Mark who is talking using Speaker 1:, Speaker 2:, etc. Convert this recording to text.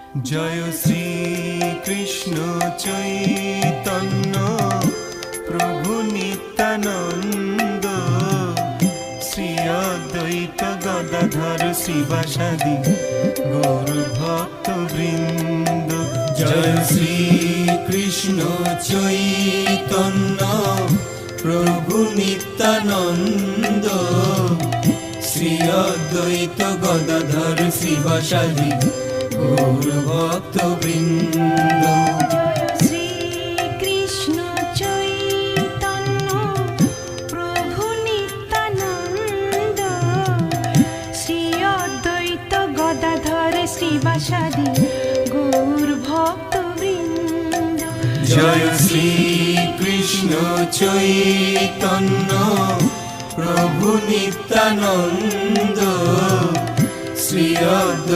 Speaker 1: জয় শ্রী কৃষ্ণ চৈতন্য প্রভু নিত্যানন্দ, শ্রী অদ্বৈত গদাধর শিবাসাদি গৌর ভক্ত বৃন্দ। জয় শ্রী কৃষ্ণ চৈতন্য প্রভু নিত্যানন্দ, শ্রী অদ্বৈত গদাধর শিবাসাদি গৌর ভক্ত বৃন্দ।
Speaker 2: শ্রী কৃষ্ণ চৈতন্য প্রভু নিত্যানন্দ, শ্রী অদ্বৈত গদাধর শ্রীবাসাদি গৌর ভক্ত বৃন্দ।
Speaker 1: জয় শ্রী কৃষ্ণ চৈতন্য প্রভু নিত্যানন্দ, শ্রী অদ্বৈত